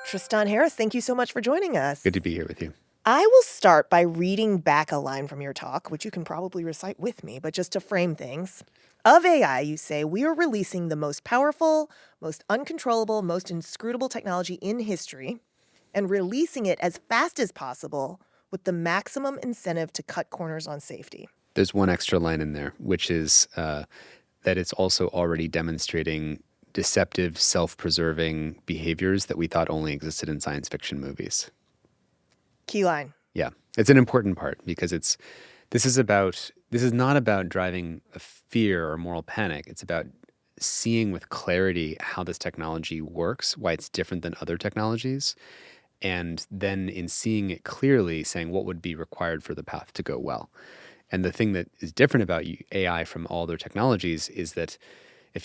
Tristan Harris, thank you so much for joining us. Good to be here with you. I will start by reading back a line from your talk, which you can probably recite with me, but just to frame things. Of AI, you say, we are releasing the most powerful, most uncontrollable, most inscrutable technology in history and releasing it as fast as possible with the maximum incentive to cut corners on safety. There's one extra line in there, which is that it's also already demonstrating deceptive, self-preserving behaviors that we thought only existed in science fiction movies. Key line. Yeah, it's an important part because this is not about driving a fear or moral panic. It's about seeing with clarity how this technology works, why it's different than other technologies, and then in seeing it clearly, saying what would be required for the path to go well. And the thing that is different about AI from all other technologies is that I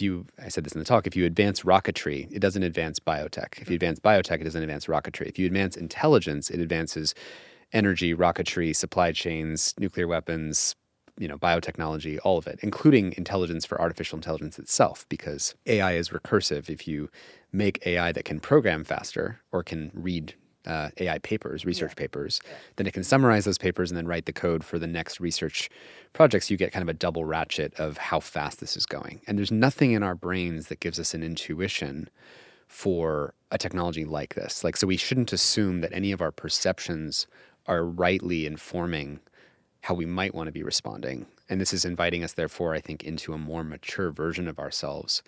said this in the talk, if you advance rocketry, it doesn't advance biotech. If you advance biotech, it doesn't advance rocketry. If you advance intelligence, it advances energy, rocketry, supply chains, nuclear weapons, biotechnology, all of it, including intelligence for artificial intelligence itself, because AI is recursive. If you make AI that can program faster or can read AI papers, research papers, then it can summarize those papers and then write the code for the next research projects. You get kind of a double ratchet of how fast this is going. And there's nothing in our brains that gives us an intuition for a technology like this. So we shouldn't assume that any of our perceptions are rightly informing how we might want to be responding. And this is inviting us, therefore, I think, into a more mature version of ourselves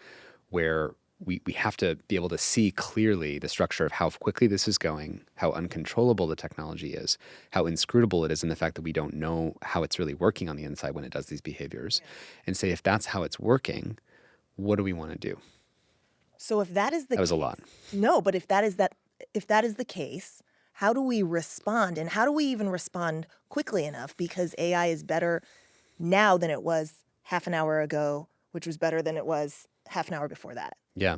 where we have to be able to see clearly the structure of how quickly this is going, how uncontrollable the technology is, how inscrutable it is, and the fact that we don't know how it's really working on the inside when it does these behaviors, and say, if that's how it's working, what do we want to do? So if that is the That was a lot. No, but if that is the case, how do we respond? And how do we even respond quickly enough? Because AI is better now than it was half an hour ago, which was better than it was half an hour before that. Yeah.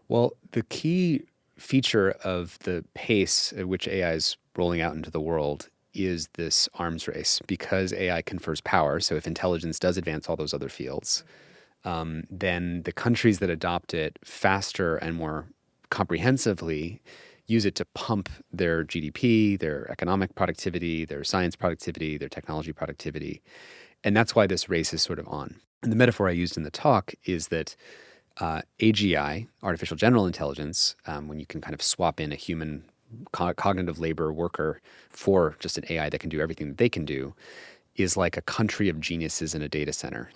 Well, the key feature of the pace at which AI is rolling out into the world is this arms race, because AI confers power. So if intelligence does advance all those other fields, then the countries that adopt it faster and more comprehensively use it to pump their GDP, their economic productivity, their science productivity, their technology productivity. And that's why this race is sort of on. And the metaphor I used in the talk is that AGI, artificial general intelligence, when you can kind of swap in a human cognitive labor worker for just an AI that can do everything that they can do, is like a country of geniuses in a data center.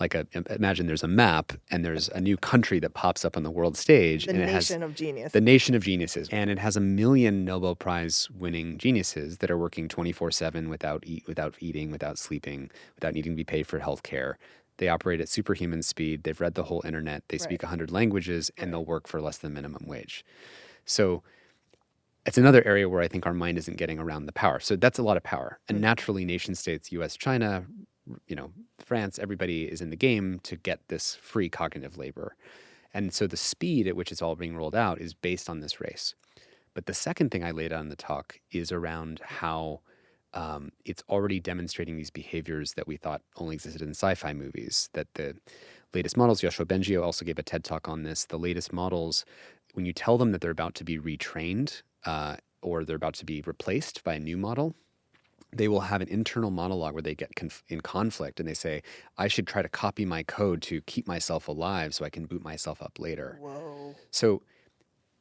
Imagine there's a map and there's a new country that pops up on the world stage. The nation of genius. The nation of geniuses. And it has 1 million Nobel Prize winning geniuses that are working 24/7 without eating, without sleeping, without needing to be paid for healthcare. They operate at superhuman speed. They've read the whole internet. They speak 100 languages, and they'll work for less than minimum wage. So it's another area where I think our mind isn't getting around the power. So that's a lot of power. And naturally, nation states, US, China, France, everybody is in the game to get this free cognitive labor. And so the speed at which it's all being rolled out is based on this race. But the second thing I laid out in the talk is around how it's already demonstrating these behaviors that we thought only existed in sci-fi movies, that the latest models, Yoshua Bengio also gave a TED talk on this, the latest models, when you tell them that they're about to be retrained or they're about to be replaced by a new model, they will have an internal monologue where they get in conflict and they say, I should try to copy my code to keep myself alive so I can boot myself up later. Whoa. So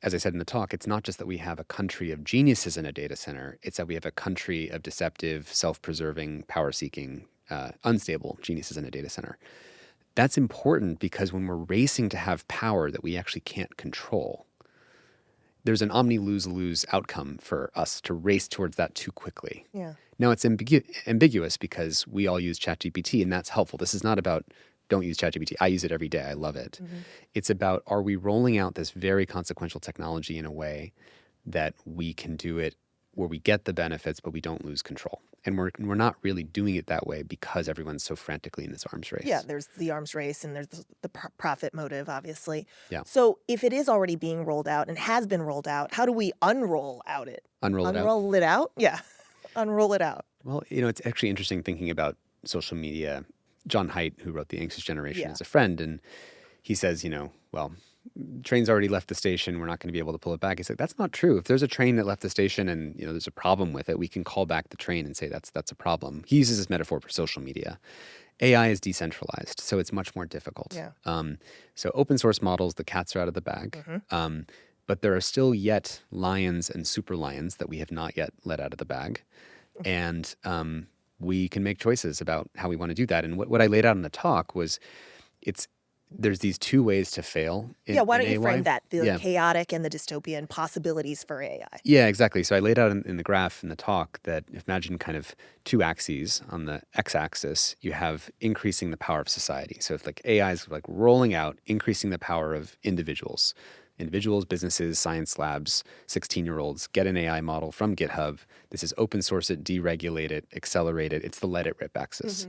as I said in the talk, it's not just that we have a country of geniuses in a data center, it's that we have a country of deceptive, self-preserving, power-seeking, unstable geniuses in a data center. That's important because when we're racing to have power that we actually can't control, there's an omni-lose-lose outcome for us to race towards that too quickly. Yeah. Now, it's ambiguous because we all use ChatGPT, and that's helpful. This is not about don't use ChatGPT. I use it every day. I love it. Mm-hmm. It's about, are we rolling out this very consequential technology in a way that we can do it where we get the benefits, but we don't lose control? And we're not really doing it that way because everyone's so frantically in this arms race. Yeah, there's the arms race and there's the profit motive, obviously. Yeah. So if it is already being rolled out and has been rolled out, how do we unroll it? Unroll it out? Yeah. Unroll it out. Well, it's actually interesting thinking about social media. John Haidt, who wrote The Anxious Generation, is a friend, and he says, well, train's already left the station. We're not going to be able to pull it back. He's like, that's not true. If there's a train that left the station and there's a problem with it, we can call back the train and say that's a problem. He uses this metaphor for social media. AI is decentralized, so it's much more difficult. Yeah. So open source models, the cats are out of the bag. But there are still yet lions and super lions that we have not yet let out of the bag. And we can make choices about how we want to do that. And what I laid out in the talk was there's these two ways to fail. Why don't in you AI. frame that, the chaotic and the dystopian possibilities for AI? Yeah, exactly. So I laid out in the graph in the talk that imagine kind of two axes. On the x-axis, you have increasing the power of society. So if like AI is like rolling out, increasing the power of individuals, businesses, science labs, 16-year-olds, get an AI model from GitHub. This is open source it, deregulate it, accelerate it. It's the let it rip axis.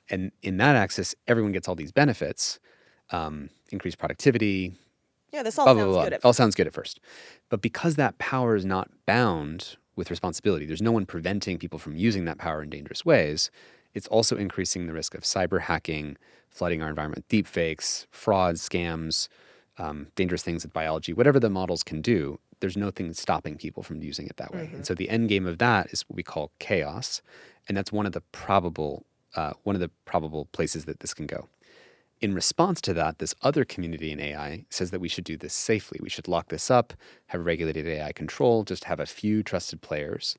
And in that axis, everyone gets all these benefits, increased productivity. Yeah, this all blah, sounds blah, blah. good. It all sounds good at first. But because that power is not bound with responsibility, there's no one preventing people from using that power in dangerous ways, it's also increasing the risk of cyber hacking, flooding our environment, deep fakes, fraud, scams, dangerous things with biology, whatever the models can do, there's nothing stopping people from using it that way. And so the end game of that is what we call chaos. And that's one of the probable places that this can go. In response to that, this other community in AI says that we should do this safely. We should lock this up, have regulated AI control, just have a few trusted players.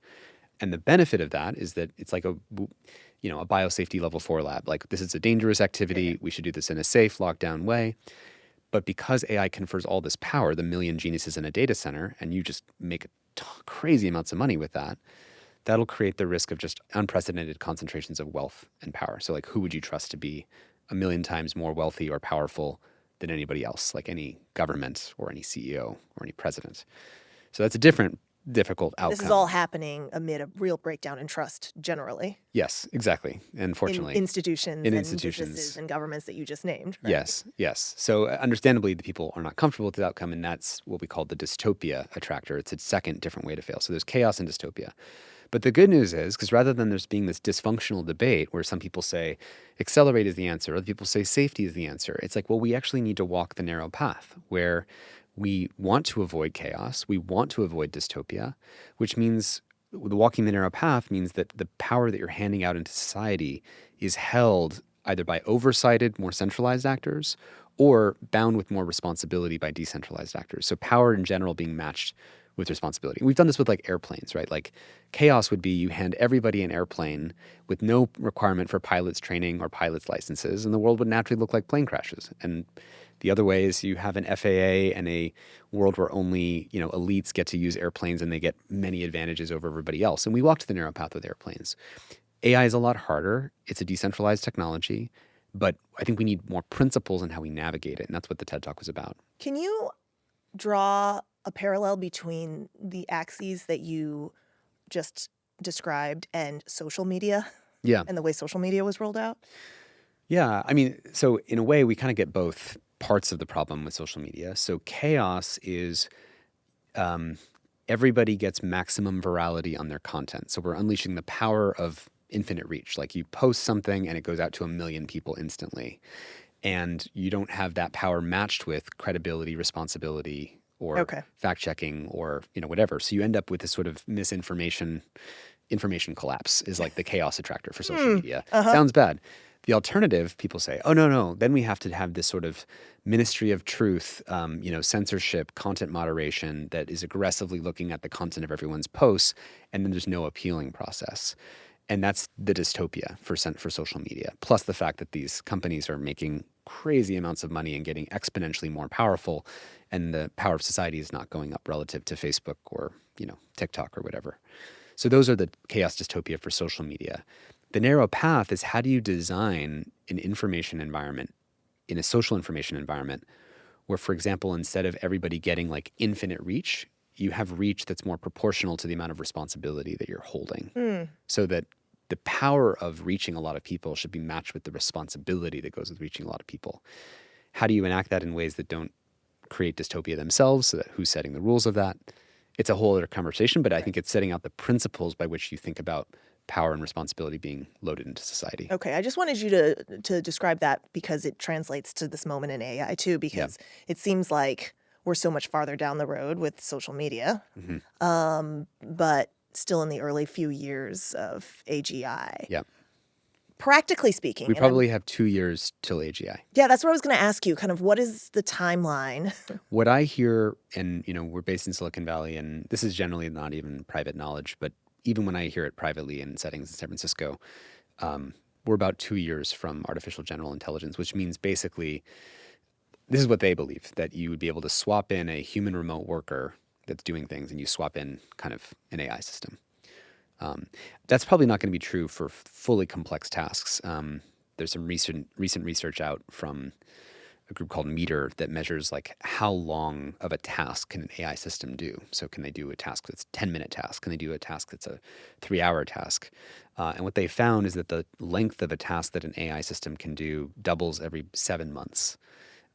And the benefit of that is that it's like a biosafety level 4 lab. Like, this is a dangerous activity. We should do this in a safe, lockdown way. But because AI confers all this power, the million geniuses in a data center, and you just make crazy amounts of money with that, that'll create the risk of just unprecedented concentrations of wealth and power. So like, who would you trust to be a million times more wealthy or powerful than anybody else, like any government or any CEO or any president? So that's a difficult outcome. This is all happening amid a real breakdown in trust generally. Yes, exactly. Unfortunately. In institutions and businesses and governments that you just named. Right? Yes. So understandably, the people are not comfortable with the outcome, and that's what we call the dystopia attractor. It's a second different way to fail. So there's chaos and dystopia. But the good news is, because rather than there's being this dysfunctional debate where some people say accelerate is the answer, other people say safety is the answer, it's like, well, we actually need to walk the narrow path where we want to avoid chaos, we want to avoid dystopia, which means walking the narrow path means that the power that you're handing out into society is held either by oversighted, more centralized actors or bound with more responsibility by decentralized actors. So power in general being matched with responsibility. We've done this with like airplanes, right? Like chaos would be you hand everybody an airplane with no requirement for pilots training or pilots licenses, and the world would naturally look like plane crashes. And the other way is you have an FAA and a world where only, elites get to use airplanes and they get many advantages over everybody else. And we walked the narrow path with airplanes. AI is a lot harder. It's a decentralized technology, but I think we need more principles in how we navigate it. And that's what the TED Talk was about. Can you draw a parallel between the axes that you just described and social media? Yeah. And the way social media was rolled out? Yeah. I mean, so in a way, we kind of get both parts of the problem with social media. So chaos is everybody gets maximum virality on their content. So we're unleashing the power of infinite reach. Like you post something and it goes out to 1 million people instantly. And you don't have that power matched with credibility, responsibility, or fact checking, or whatever. So you end up with this sort of information collapse is like the chaos attractor for social media. Sounds bad. The alternative, people say, oh, no, then we have to have this sort of ministry of truth, censorship, content moderation that is aggressively looking at the content of everyone's posts, and then there's no appealing process. And that's the dystopia for social media, plus the fact that these companies are making crazy amounts of money and getting exponentially more powerful, and the power of society is not going up relative to Facebook or TikTok or whatever. So those are the chaos dystopia for social media. The narrow path is, how do you design an information environment, in a social information environment, where, for example, instead of everybody getting like infinite reach, you have reach that's more proportional to the amount of responsibility that you're holding. So that the power of reaching a lot of people should be matched with the responsibility that goes with reaching a lot of people. How do you enact that in ways that don't create dystopia themselves? So that who's setting the rules of that? It's a whole other conversation, but I think it's setting out the principles by which you think about power and responsibility being loaded into society. Okay, I just wanted you to describe that because it translates to this moment in AI too, because it seems like we're so much farther down the road with social media, but still in the early few years of AGI. Yeah. Practically speaking, We probably have 2 years till AGI. yeah, that's what I was going to ask you. Kind of, what is the timeline? What I hear, and we're based in Silicon Valley, and this is generally not even private knowledge, but even when I hear it privately in settings in San Francisco, we're about 2 years from artificial general intelligence, which means basically, this is what they believe, that you would be able to swap in a human remote worker that's doing things, and you swap in kind of an AI system. That's probably not going to be true for fully complex tasks. There's some recent research out from a group called Meter that measures like how long of a task can an AI system do. So can they do a task that's a 10-minute task? Can they do a task that's a 3-hour task? And what they found is that the length of a task that an AI system can do doubles every 7 months.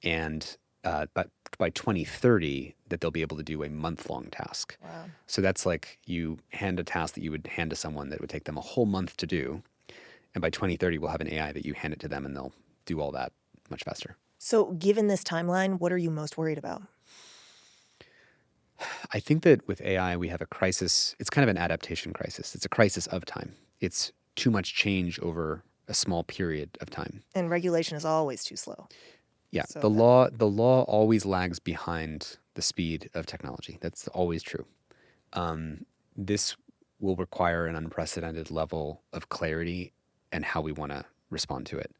And but by 2030, that they'll be able to do a month-long task. Wow. So that's like you hand a task that you would hand to someone that would take them a whole month to do. And by 2030, we'll have an AI that you hand it to them and they'll do all that much faster. So given this timeline, what are you most worried about? I think that with AI, we have a crisis. It's kind of an adaptation crisis. It's a crisis of time. It's too much change over a small period of time. And regulation is always too slow. Yeah, So the law always lags behind the speed of technology. That's always true. This will require an unprecedented level of clarity and how we want to respond to it.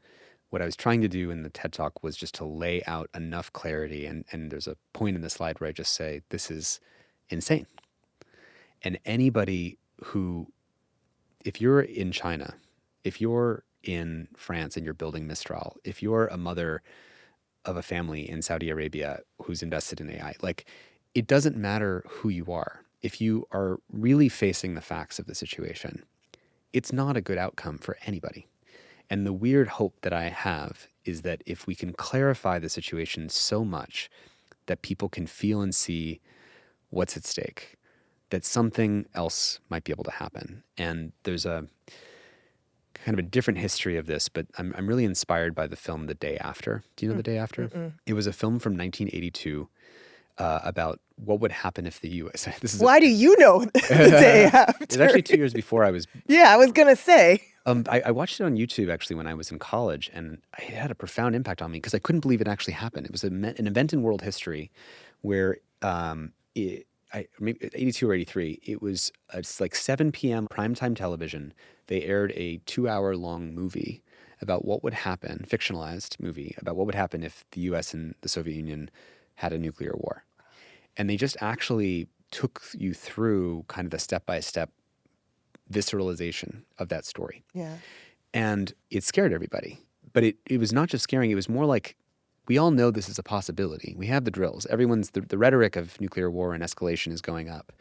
What I was trying to do in the TED Talk was just to lay out enough clarity, and there's a point in the slide where I just say, this is insane. And anybody who, if you're in China, if you're in France and you're building Mistral, if you're a mother of a family in Saudi Arabia who's invested in AI, like, it doesn't matter who you are. If you are really facing the facts of the situation, it's not a good outcome for anybody. And the weird hope that I have is that if we can clarify the situation so much that people can feel and see what's at stake, that something else might be able to happen. And there's a kind of a different history of this, but I'm really inspired by the film The Day After. Do you know The Day After? It was a film from 1982 about what would happen if the U.S. Why do you know the day after? It's actually 2 years before I was. Yeah, I was going to say. I watched it on YouTube actually when I was in college, and it had a profound impact on me because I couldn't believe it actually happened. It was an event in world history where maybe 82 or 83, it was it's like 7 p.m. primetime television. They aired a 2-hour-long movie about what would happen, fictionalized movie, about what would happen if the U.S. and the Soviet Union had a nuclear war. And they just actually took you through kind of the step-by-step visceralization of that story. Yeah. And it scared everybody. But it was not just scaring, it was more like, we all know this is a possibility. We have the drills. The rhetoric of nuclear war and escalation is going up.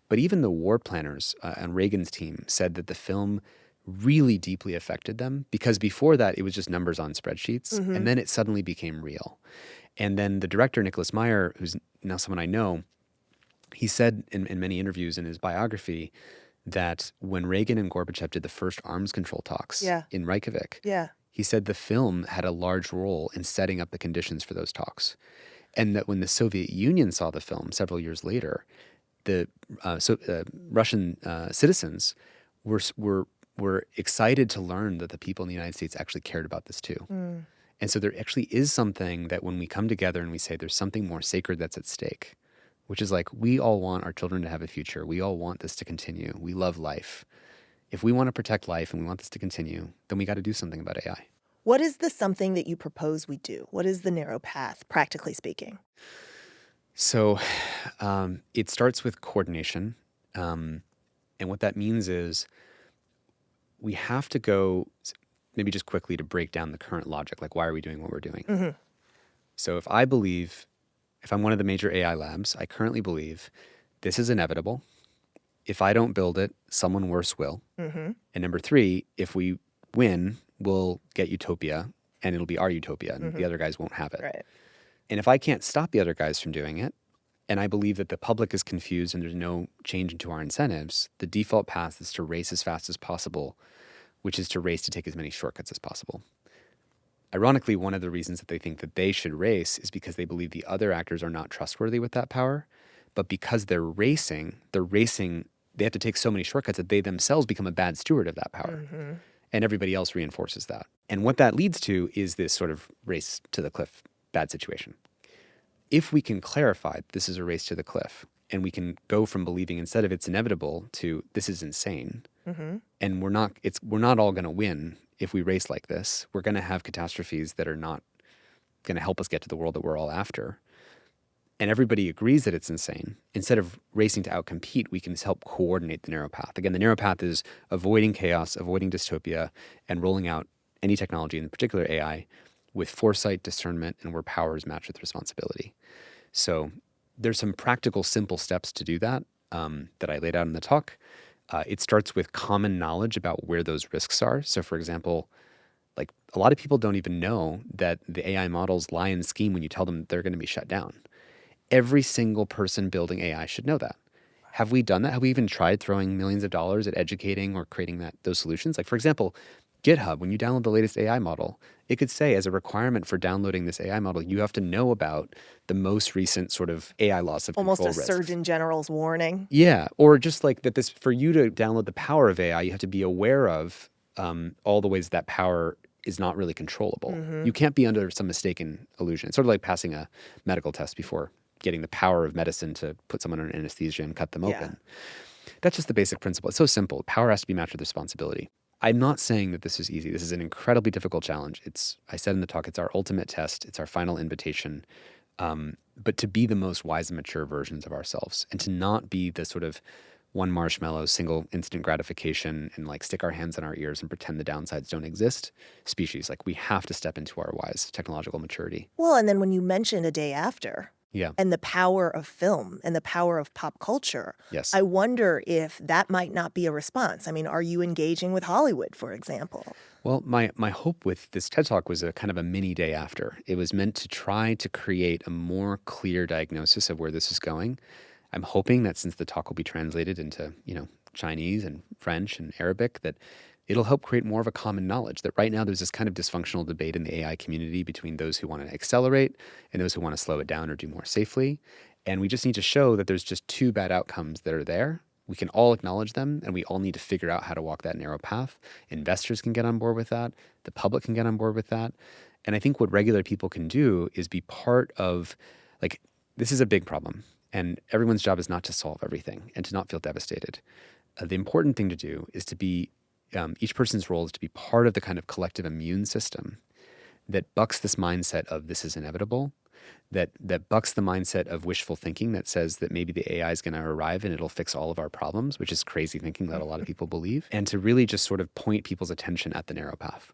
But even the war planners on Reagan's team said that the film really deeply affected them because before that, it was just numbers on spreadsheets. And then it suddenly became real. And then the director, Nicholas Meyer, who's now someone I know, he said in many interviews in his biography that when Reagan and Gorbachev did the first arms control talks in Reykjavik, he said the film had a large role in setting up the conditions for those talks. And that when the Soviet Union saw the film several years later, the Russian citizens were excited to learn that the people in the United States actually cared about this too. And so there actually is something that when we come together and we say there's something more sacred that's at stake, which is like, we all want our children to have a future. We all want this to continue. We love life. If we want to protect life and we want this to continue, then we got to do something about AI. What is the something that you propose we do? What is the narrow path, practically speaking? So it starts with coordination. And what that means is we have to go, maybe just quickly to break down the current logic, like why are we doing what we're doing? So if I'm one of the major AI labs, I currently believe this is inevitable. If I don't build it, someone worse will. And number 3, if we win, we'll get utopia, and it'll be our utopia, and the other guys won't have it. Right. And if I can't stop the other guys from doing it, and I believe that the public is confused and there's no change into our incentives, the default path is to race as fast as possible, which is to race to take as many shortcuts as possible. Ironically, one of the reasons that they think that they should race is because they believe the other actors are not trustworthy with that power. But because they're racing, they have to take so many shortcuts that they themselves become a bad steward of that power. Mm-hmm. And everybody else reinforces that. And what that leads to is this sort of race to the cliff, bad situation. If we can clarify this is a race to the cliff, and we can go from believing instead of it's inevitable to this is insane, Mm-hmm. and we're not all going to win if we race like this. We're going to have catastrophes that are not going to help us get to the world that we're all after. And everybody agrees that it's insane. Instead of racing to outcompete, we can help coordinate the narrow path. Again, the narrow path is avoiding chaos, avoiding dystopia, and rolling out any technology, in particular AI, with foresight, discernment, and where power is matched with responsibility. So there's some practical, simple steps to do that that I laid out in the talk. It starts with common knowledge about where those risks are. So, for example, like a lot of people don't even know that the AI models lie and scheme when you tell them they're going to be shut down. Every single person building AI should know that. Have we done that? Have we even tried throwing millions of dollars at educating or creating those solutions? Like, for example, GitHub, when you download the latest AI model, it could say as a requirement for downloading this AI model, you have to know about the most recent sort of AI loss of Almost control a risks. Surgeon General's warning. Yeah, or just like that for you to download the power of AI, you have to be aware of all the ways that power is not really controllable. Mm-hmm. You can't be under some mistaken illusion. It's sort of like passing a medical test before getting the power of medicine to put someone under anesthesia and cut them open. That's just the basic principle. It's so simple. Power has to be matched with responsibility. I'm not saying that this is easy. This is an incredibly difficult challenge. I said in the talk, it's our ultimate test. It's our final invitation. But to be the most wise and mature versions of ourselves, and to not be the sort of one marshmallow, single instant gratification, and like stick our hands in our ears and pretend the downsides don't exist species. Like, we have to step into our wise technological maturity. Well, and then when you mentioned A Day After, Yeah. and the power of film and the power of pop culture, Yes. I wonder if that might not be a response. I mean, are you engaging with Hollywood, for example? Well, my hope with this TED Talk was a kind of a mini Day After. It was meant to try to create a more clear diagnosis of where this is going. I'm hoping that since the talk will be translated into, Chinese and French and Arabic, that it'll help create more of a common knowledge. That right now there's this kind of dysfunctional debate in the AI community between those who want to accelerate and those who want to slow it down or do more safely. And we just need to show that there's just two bad outcomes that are there. We can all acknowledge them, and we all need to figure out how to walk that narrow path. Investors can get on board with that. The public can get on board with that. And I think what regular people can do is be part of, like, this is a big problem. And everyone's job is not to solve everything and to not feel devastated. The important thing to do is to be, each person's role is to be part of the kind of collective immune system that bucks this mindset of this is inevitable, that bucks the mindset of wishful thinking that says that maybe the AI is going to arrive and it'll fix all of our problems, which is crazy thinking that a lot of people believe, and to really just sort of point people's attention at the narrow path.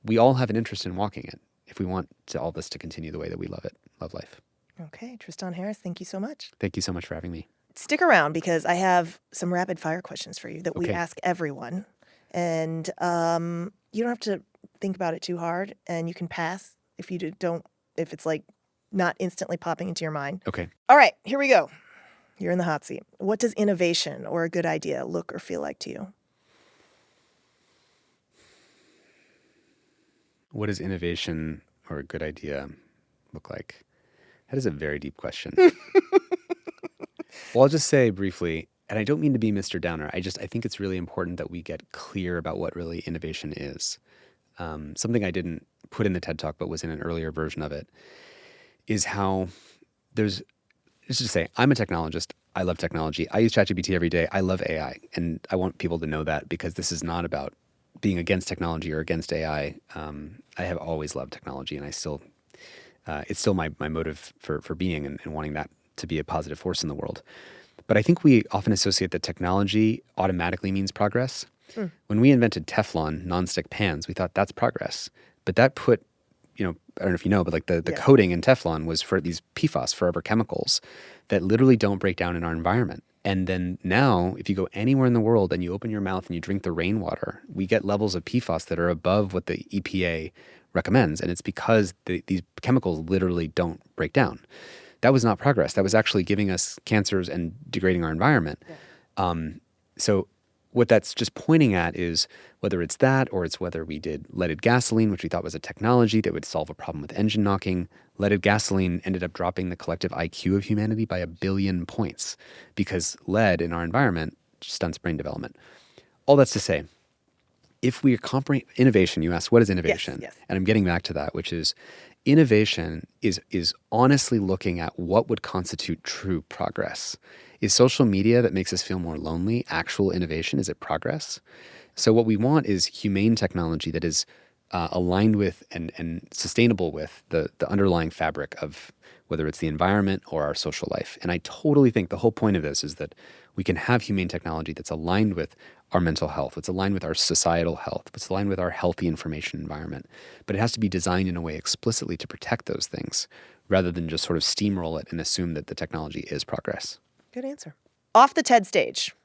We all have an interest in walking it if we want all this to continue the way that we love life. Okay, Tristan Harris, thank you so much. Thank you so much for having me. Stick around because I have some rapid fire questions for you that we Okay. ask everyone. And you don't have to think about it too hard, and you can pass if you don't, if it's like not instantly popping into your mind. Okay. All right, here we go. You're in the hot seat. What does innovation or a good idea look or feel like to you? What does innovation or a good idea look like? That is a very deep question. Well, I'll just say briefly, and I don't mean to be Mr. Downer, I think it's really important that we get clear about what really innovation is. Something I didn't put in the TED Talk, but was in an earlier version of it, is how let's just say, I'm a technologist. I love technology. I use ChatGPT every day. I love AI. And I want people to know that, because this is not about being against technology or against AI. I have always loved technology, and it's still my motive for being and wanting that to be a positive force in the world. But I think we often associate that technology automatically means progress. When we invented Teflon nonstick pans, we thought that's progress. But that put, I don't know if you know, but like the Yes. coating in Teflon was for these PFAS, forever chemicals, that literally don't break down in our environment. And then now, if you go anywhere in the world and you open your mouth and you drink the rainwater, we get levels of PFAS that are above what the EPA recommends. And it's because these chemicals literally don't break down. that was not progress. That was actually giving us cancers and degrading our environment. So what that's just pointing at is whether it's that or it's whether we did leaded gasoline, which we thought was a technology that would solve a problem with engine knocking. Leaded gasoline ended up dropping the collective IQ of humanity by 1 billion points because lead in our environment stunts brain development. All that's to say, if we innovation, you asked, what is innovation? Yes. And I'm getting back to that, which is innovation is honestly looking at what would constitute true progress. Is social media that makes us feel more lonely actual innovation? Is it progress? So what we want is humane technology that is aligned with and sustainable with the underlying fabric of whether it's the environment or our social life. And I totally think the whole point of this is that we can have humane technology that's aligned with our mental health, it's aligned with our societal health, it's aligned with our healthy information environment. But it has to be designed in a way explicitly to protect those things rather than just sort of steamroll it and assume that the technology is progress. Good answer. Off the TED stage,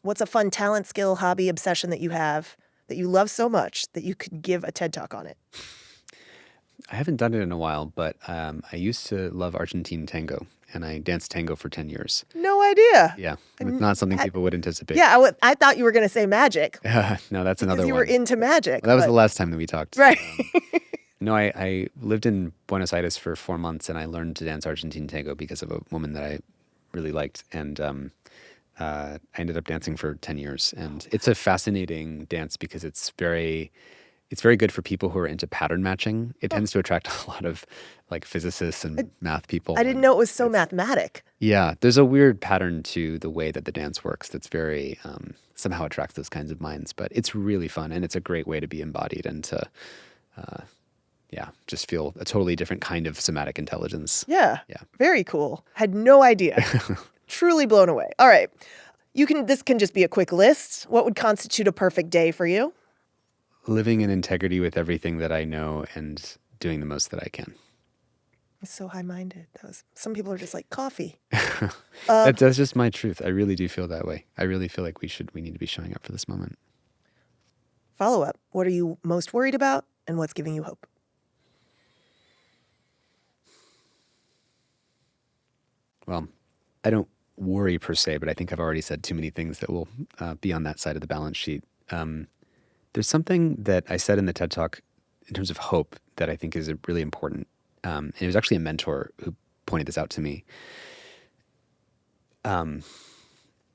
what's a fun talent, skill, hobby, obsession that you have that you love so much that you could give a TED Talk on it? I haven't done it in a while, but I used to love Argentine tango, and I danced tango for 10 years. No idea. Yeah, it's not something people would anticipate. Yeah, I thought you were going to say magic. No, that's another one. Because you were into magic. That was the last time that we talked. Right. No, I lived in Buenos Aires for 4 months, and I learned to dance Argentine tango because of a woman that I really liked, and I ended up dancing for 10 years. And it's a fascinating dance because it's very good for people who are into pattern matching. It tends to attract a lot of like physicists and math people. I didn't know it was so mathematic. Yeah, there's a weird pattern to the way that the dance works that's very somehow attracts those kinds of minds. But it's really fun, and it's a great way to be embodied and to just feel a totally different kind of somatic intelligence. Yeah. Very cool. Had no idea. Truly blown away. All right. This can just be a quick list. What would constitute a perfect day for you? Living in integrity with everything that I know and doing the most that I can. It's so high-minded. Some people are just like coffee. That's just my truth. I really do feel that way. I really feel like we need to be showing up for this moment. Follow-up. What are you most worried about and what's giving you hope? Well, I don't worry per se, but I think I've already said too many things that will be on that side of the balance sheet. There's something that I said in the TED Talk in terms of hope that I think is really important. And it was actually a mentor who pointed this out to me.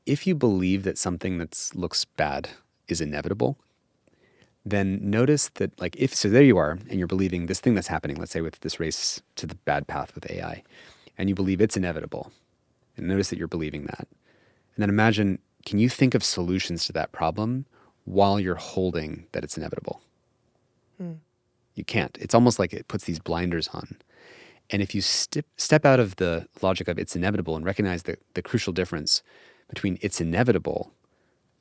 If you believe that something that looks bad is inevitable, then notice that so there you are and you're believing this thing that's happening, let's say with this race to the bad path with AI, and you believe it's inevitable. And notice that you're believing that. And then imagine, can you think of solutions to that problem while you're holding that it's inevitable? You can't. It's almost like it puts these blinders on. And if you step out of the logic of it's inevitable and recognize the crucial difference between it's inevitable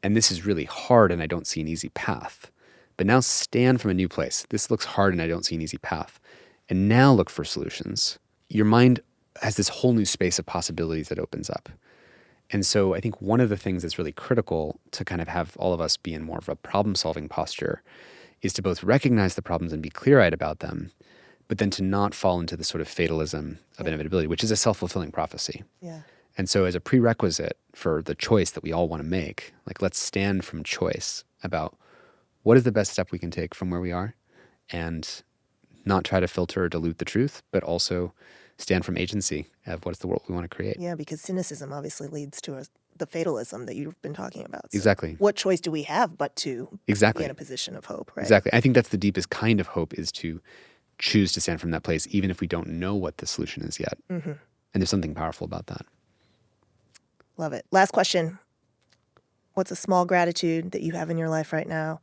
and this is really hard and I don't see an easy path, but now stand from a new place. This looks hard and I don't see an easy path. And now look for solutions. Your mind has this whole new space of possibilities that opens up. And so I think one of the things that's really critical to kind of have all of us be in more of a problem-solving posture is to both recognize the problems and be clear-eyed about them, but then to not fall into the sort of fatalism of inevitability, which is a self-fulfilling prophecy. Yeah. And so as a prerequisite for the choice that we all want to make, let's stand from choice about what is the best step we can take from where we are and not try to filter or dilute the truth, but also stand from agency of what's the world we want to create. Yeah, because cynicism obviously leads to the fatalism that you've been talking about. So Exactly. what choice do we have but to be in a position of hope, right? Exactly. I think that's the deepest kind of hope, is to choose to stand from that place, even if we don't know what the solution is yet. Mm-hmm. And there's something powerful about that. Love it. Last question. What's a small gratitude that you have in your life right now?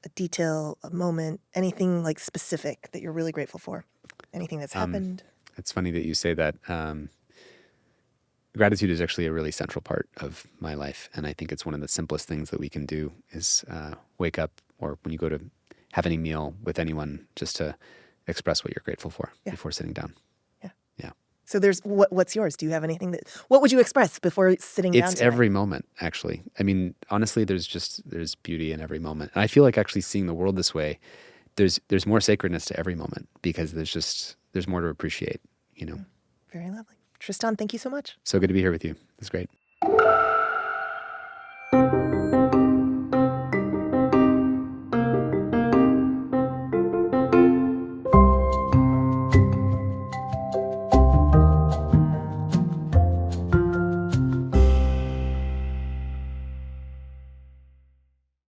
A detail, a moment, anything specific that you're really grateful for? Anything that's happened? It's funny that you say that. Gratitude is actually a really central part of my life. And I think it's one of the simplest things that we can do is wake up, or when you go to have any meal with anyone, just to express what you're grateful for before sitting down. Yeah. So what's yours? Do you have anything what would you express before sitting down It's tonight? every moment, actually. I mean, honestly, there's beauty in every moment. And I feel like actually seeing the world this way, there's more sacredness to every moment because there's more to appreciate, Very lovely. Tristan, thank you so much. So good to be here with you. It's great.